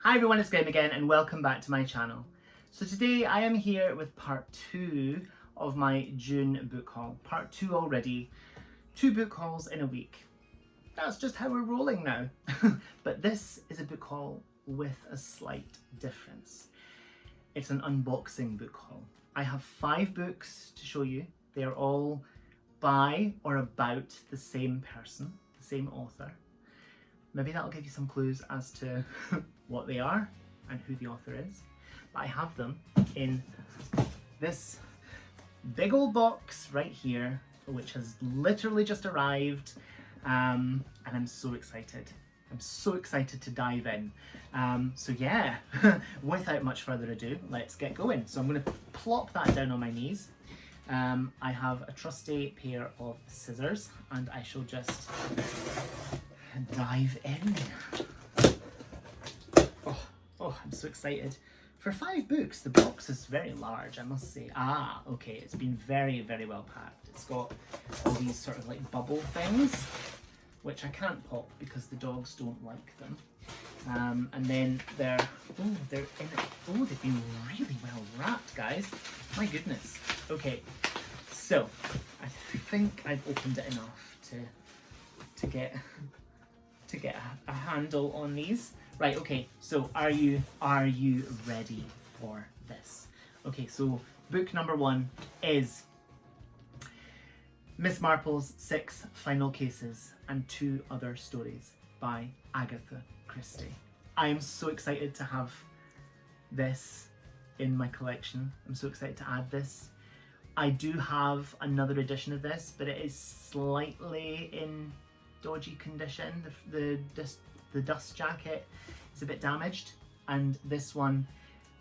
Hi everyone, it's Graham again and welcome back to my channel. So today I am here with part 2 of my June book haul. Part 2 already, 2 book hauls in a week. That's just how we're rolling now. But this is a book haul with a slight difference. It's an unboxing book haul. I have 5 books to show you. They are all by or about the same person, the same author. Maybe that'll give you some clues as to what they are and who the author is. But I have them in this big old box right here, which has literally just arrived, and I'm so excited. I'm so excited to dive in. So yeah, without much further ado, let's get going. So I'm going to plop that down on my knees. I have a trusty pair of scissors and I shall just dive in. Oh, I'm so excited. For 5 books, the box is very large, I must say. Ah, okay, it's been very, very well packed. It's got all these sort of like bubble things, which I can't pop because the dogs don't like them. And then they're in it. Oh, they've been really well wrapped, guys. My goodness. Okay, so I think I've opened it enough to get a handle on these. Right, okay, so are you ready for this? Okay, so book number 1 is Miss Marple's 6 Final Cases and 2 Other Stories by Agatha Christie. I am so excited to have this in my collection. I'm so excited to add this. I do have another edition of this, but it is slightly in dodgy condition. The dust jacket is a bit damaged, and this one,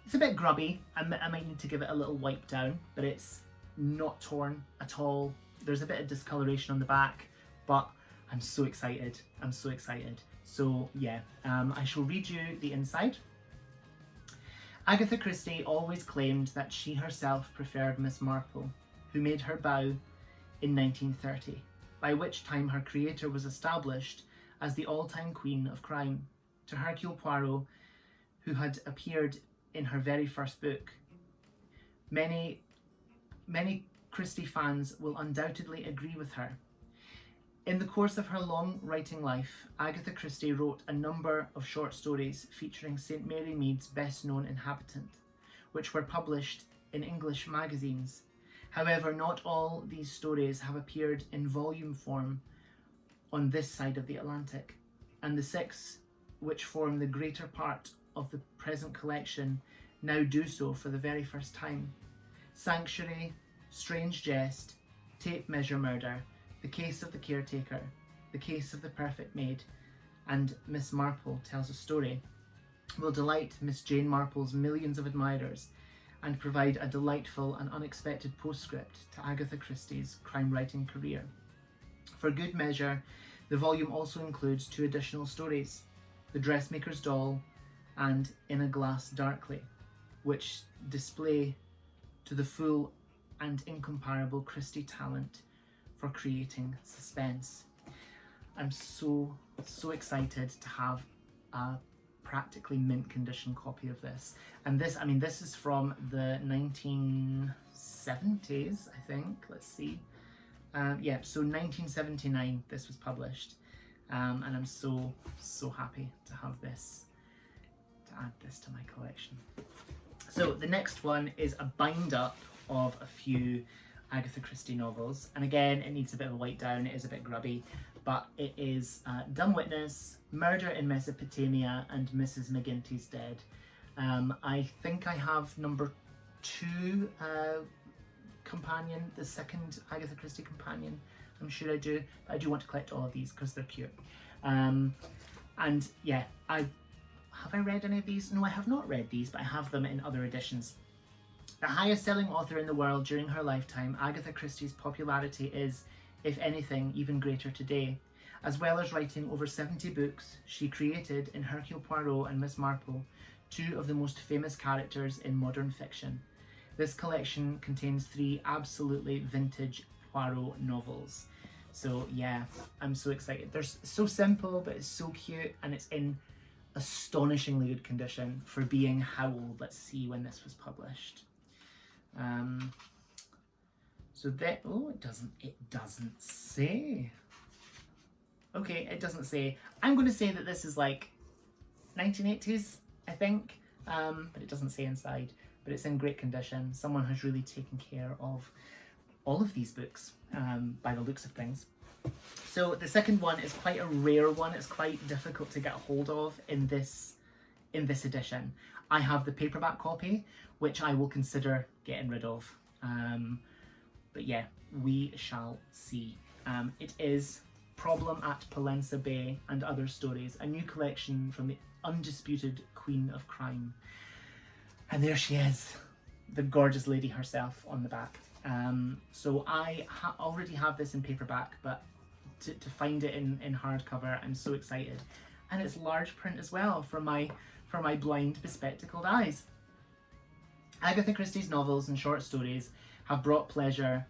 it's a bit grubby. I might need to give it a little wipe down, but it's not torn at all. There's a bit of discoloration on the back, but I'm so excited. I'm so excited. So yeah, I shall read you the inside. Agatha Christie always claimed that she herself preferred Miss Marple, who made her bow in 1930, by which time her creator was established as the all-time queen of crime, to Hercule Poirot, who had appeared in her very first book. Many Christie fans will undoubtedly agree with her. In the course of her long writing life, Agatha Christie wrote a number of short stories featuring St. Mary Mead's best-known inhabitant, which were published in English magazines. However, not all these stories have appeared in volume form on this side of the Atlantic, and the 6 which form the greater part of the present collection now do so for the very first time. Sanctuary, Strange Jest, Tape Measure Murder, The Case of the Caretaker, The Case of the Perfect Maid, and Miss Marple Tells a Story will delight Miss Jane Marple's millions of admirers and provide a delightful and unexpected postscript to Agatha Christie's crime writing career. For good measure, the volume also includes 2 additional stories, The Dressmaker's Doll and In a Glass Darkly, which display to the full and incomparable Christie talent for creating suspense. I'm so excited to have a practically mint condition copy of this. And this, I mean, this is from the 1970s, I think. Let's see. Yeah, so 1979 this was published, and I'm so happy to have this, to add this to my collection. So the next one is a bind up of a few Agatha Christie novels, and again it needs a bit of a wipe down, it is a bit grubby, but it is Dumb Witness, Murder in Mesopotamia, and Mrs. McGinty's Dead. I think I have number 2 companion, the second Agatha Christie companion, I'm sure I do, but I do want to collect all of these because they're cute. And yeah, have I read any of these? No, I have not read these, but I have them in other editions. The highest selling author in the world during her lifetime, Agatha Christie's popularity is, if anything, even greater today. As well as writing over 70 books, she created, in Hercule Poirot and Miss Marple, 2 of the most famous characters in modern fiction. This collection contains 3 absolutely vintage Poirot novels. So yeah, I'm so excited. They're so simple, but it's so cute, and it's in astonishingly good condition for being how old? Let's see when this was published. So that, oh, it doesn't say. Okay, it doesn't say. I'm going to say that this is like 1980s, I think, but it doesn't say inside. But it's in great condition. Someone has really taken care of all of these books, by the looks of things. So the second one is quite a rare one. It's quite difficult to get a hold of in this edition. I have the paperback copy, which I will consider getting rid of. But yeah, we shall see. It is Problem at Pollensa Bay and Other Stories, a new collection from the undisputed Queen of Crime. And there she is, the gorgeous lady herself on the back. So I already have this in paperback, but to find it in hardcover, I'm so excited. And it's large print as well for my blind, bespectacled eyes. Agatha Christie's novels and short stories have brought pleasure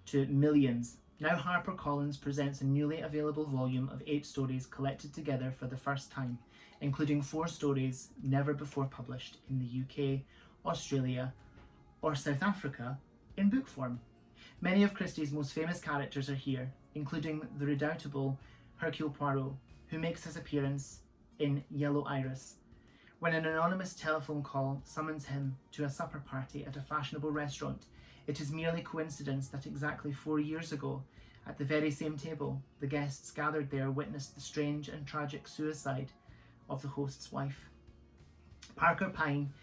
to millions. Now HarperCollins presents a newly available volume of 8 stories collected together for the first time, including 4 stories never before published in the UK, Australia, or South Africa in book form. Many of Christie's most famous characters are here, including the redoubtable Hercule Poirot, who makes his appearance in Yellow Iris, when an anonymous telephone call summons him to a supper party at a fashionable restaurant. It is merely coincidence that exactly 4 years ago, at the very same table, the guests gathered there witnessed the strange and tragic suicide of the host's wife. Parker Pyne,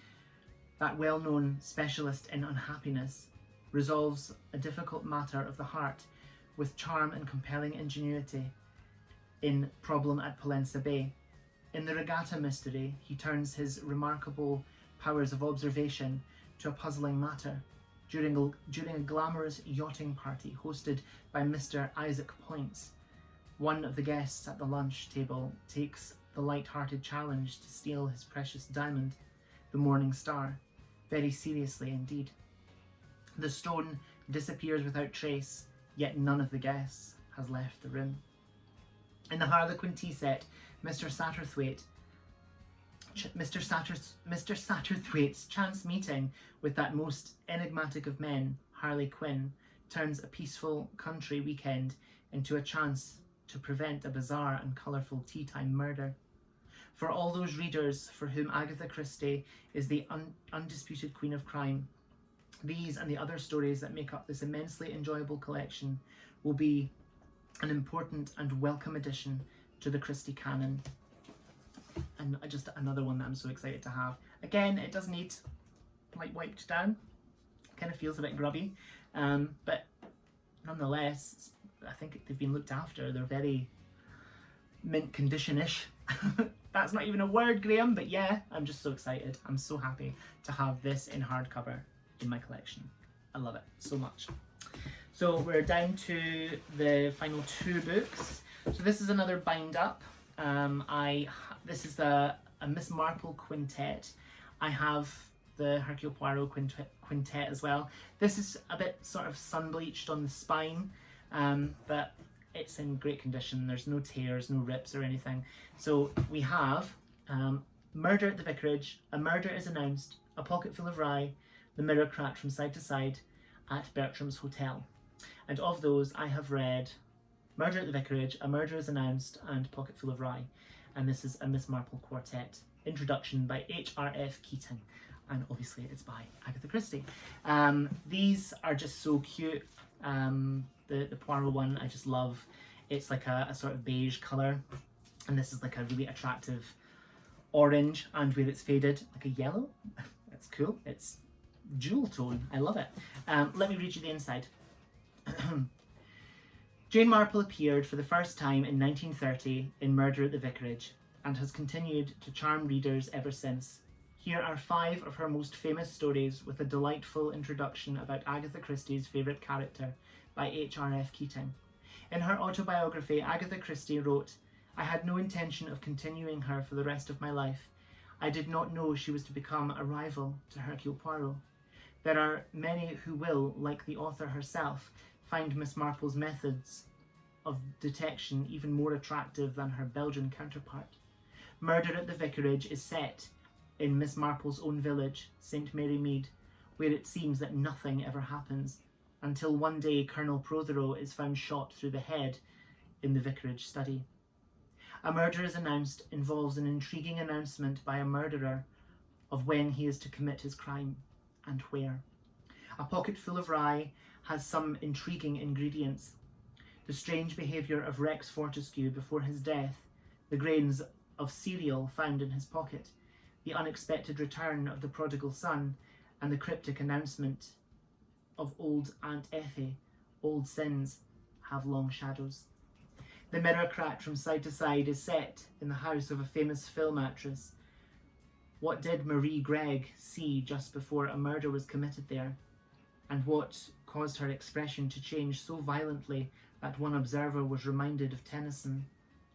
that well-known specialist in unhappiness, resolves a difficult matter of the heart with charm and compelling ingenuity in Problem at Pollensa Bay. In the regatta mystery, he turns his remarkable powers of observation to a puzzling matter. During a glamorous yachting party hosted by Mr. Isaac Points, one of the guests at the lunch table takes the light-hearted challenge to steal his precious diamond, the Morning Star, very seriously indeed. The stone disappears without trace, yet none of the guests has left the room. In the Harlequin tea set, Mr. Satterthwaite's chance meeting with that most enigmatic of men, Harley Quinn, turns a peaceful country weekend into a chance to prevent a bizarre and colourful tea-time murder. For all those readers for whom Agatha Christie is the undisputed Queen of Crime, these and the other stories that make up this immensely enjoyable collection will be an important and welcome addition to the Christie canon. And just another one that I'm so excited to have. Again, it does need like wiped down. Kind of feels a bit grubby, but nonetheless, I think they've been looked after. They're very mint condition-ish. That's not even a word, Graham, but yeah, I'm just so excited. I'm so happy to have this in hardcover in my collection. I love it so much. So we're down to the final 2 books. So this is another bind up. This is a Miss Marple quintet. I have the Hercule Poirot quintet as well. This is a bit sort of sun bleached on the spine, but it's in great condition. There's no tears, no rips or anything. So we have Murder at the Vicarage, A Murder is Announced, A Pocket Full of Rye, The Mirror Cracked from Side to Side, at Bertram's Hotel. And of those, I have read Murder at the Vicarage, A Murder is Announced, and Pocket Full of Rye. And this is a Miss Marple quartet. Introduction by H.R.F. Keating. And obviously it's by Agatha Christie. These are just so cute. The Poirot one I just love. It's like a sort of beige colour. And this is like a really attractive orange, and where it's faded, like a yellow. That's cool. It's jewel tone. I love it. Let me read you the inside. Jane Marple appeared for the first time in 1930 in Murder at the Vicarage, and has continued to charm readers ever since. Here are 5 of her most famous stories, with a delightful introduction about Agatha Christie's favourite character by H.R.F. Keating. In her autobiography, Agatha Christie wrote, "I had no intention of continuing her for the rest of my life. I did not know she was to become a rival to Hercule Poirot. There are many who will, like the author herself, find Miss Marple's methods of detection even more attractive than her Belgian counterpart. Murder at the Vicarage is set in Miss Marple's own village, St Mary Mead, where it seems that nothing ever happens, until one day Colonel Prothero is found shot through the head in the Vicarage study. A murder is announced involves an intriguing announcement by a murderer of when he is to commit his crime and where. A pocket full of rye has some intriguing ingredients. The strange behaviour of Rex Fortescue before his death, the grains of cereal found in his pocket, the unexpected return of the prodigal son, and the cryptic announcement of old Aunt Effie, old sins have long shadows. The mirror cracked from side to side is set in the house of a famous film actress. What did Marie Gregg see just before a murder was committed there? And what caused her expression to change so violently that one observer was reminded of Tennyson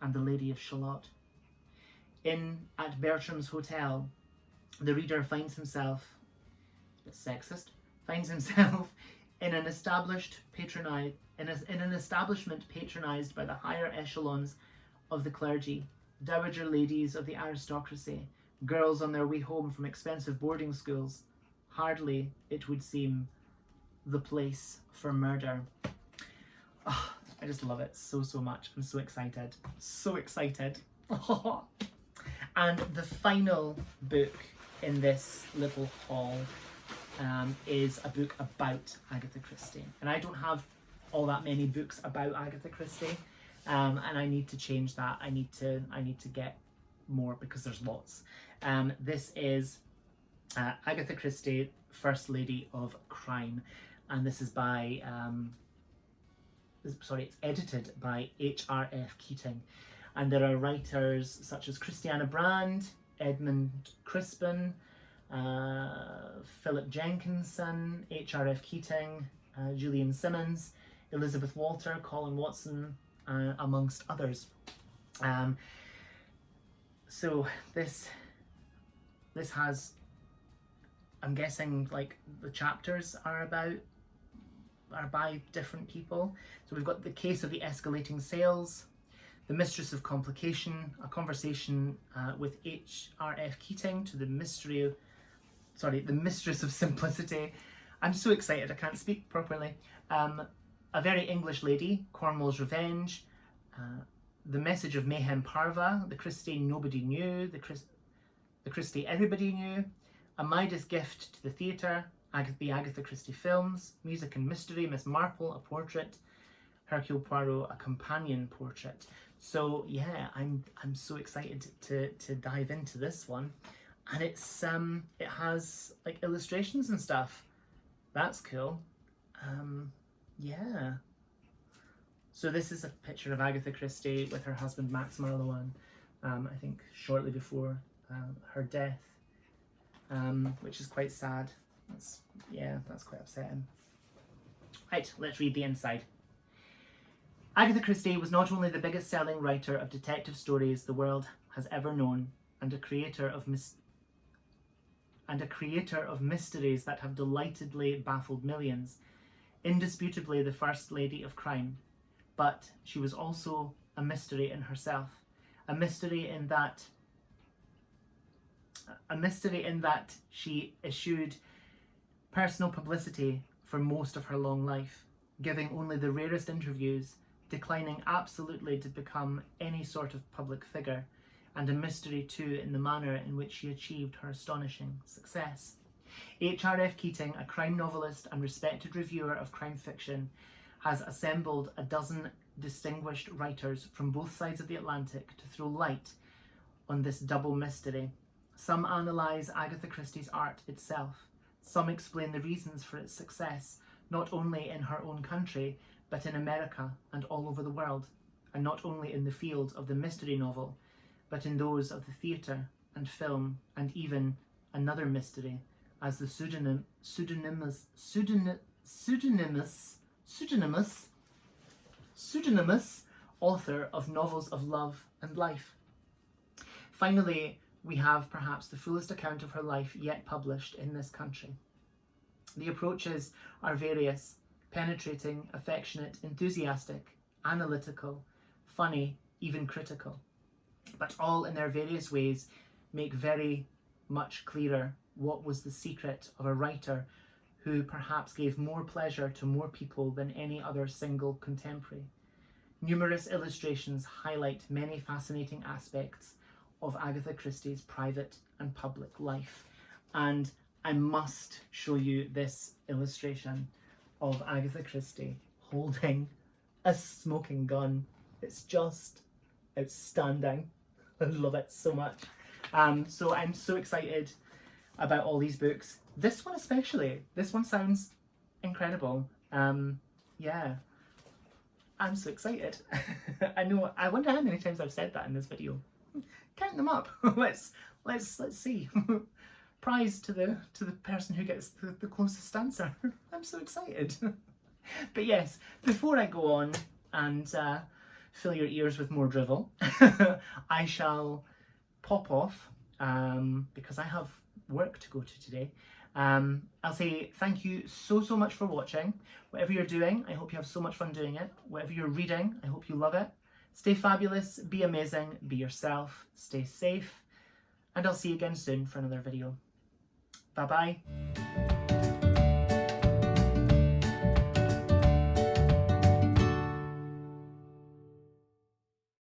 and the Lady of Shalott? At Bertram's hotel, the reader finds himself, a bit sexist, in an establishment patronised by the higher echelons of the clergy, dowager ladies of the aristocracy, girls on their way home from expensive boarding schools. Hardly, it would seem, the place for murder. Oh, I just love it so much. I'm so excited. So excited. And the final book in this little haul is a book about Agatha Christie. And I don't have all that many books about Agatha Christie, and I need to change that. I need to get more because there's lots. This is Agatha Christie, First Lady of Crime, and this is by it's edited by H.R.F. Keating, and there are writers such as Christiana Brand, Edmund Crispin, Philip Jenkinson, H.R.F. Keating, Julian Simmons, Elizabeth Walter, Colin Watson, amongst others. So this has, I'm guessing, like, the chapters are by different people. So we've got the case of the escalating sales, the mistress of complication, a conversation with H.R.F. Keating to the mistress of simplicity. I'm so excited I can't speak properly. A Very English Lady, Cornwall's Revenge, The Message of Mayhem Parva, The Christie Nobody Knew, The Christie Everybody Knew, A Midas Gift to the Theatre, the Agatha Christie Films, Music and Mystery, Miss Marple, a portrait, Hercule Poirot, a companion portrait. So yeah, I'm so excited to dive into this one, and it has like illustrations and stuff. That's cool. Yeah. So this is a picture of Agatha Christie with her husband Max Marlowan, I think shortly before her death, which is quite sad. That's quite upsetting. Right, let's read the inside. Agatha Christie was not only the biggest selling writer of detective stories the world has ever known, and a creator of mysteries that have delightedly baffled millions, indisputably the First Lady of Crime, but she was also a mystery in herself, a mystery in that she eschewed personal publicity for most of her long life, giving only the rarest interviews, declining absolutely to become any sort of public figure, and a mystery too in the manner in which she achieved her astonishing success. H.R.F. Keating, a crime novelist and respected reviewer of crime fiction, has assembled a dozen distinguished writers from both sides of the Atlantic to throw light on this double mystery. Some analyse Agatha Christie's art itself. Some explain the reasons for its success, not only in her own country, but in America and all over the world, and not only in the field of the mystery novel, but in those of the theatre and film, and even another mystery, as the pseudonymous author of novels of love and life. Finally, we have perhaps the fullest account of her life yet published in this country. The approaches are various: penetrating, affectionate, enthusiastic, analytical, funny, even critical. but all in their various ways make very much clearer what was the secret of a writer who perhaps gave more pleasure to more people than any other single contemporary. Numerous illustrations highlight many fascinating aspects of Agatha Christie's private and public life. And I must show you this illustration of Agatha Christie holding a smoking gun. It's just outstanding. I love it so much. So I'm so excited about all these books. This one especially. This one sounds incredible. Yeah, I'm so excited. I know. I wonder how many times I've said that in this video. Count them up. let's see. Prize to the person who gets the closest answer. I'm so excited. But yes, before I go on and fill your ears with more drivel, I shall pop off because I have work to go to today. I'll say thank you so much for watching. Whatever you're doing, I hope you have so much fun doing it. Whatever you're reading, I hope you love it. Stay fabulous, be amazing, be yourself, stay safe, and I'll see you again soon for another video. Bye bye.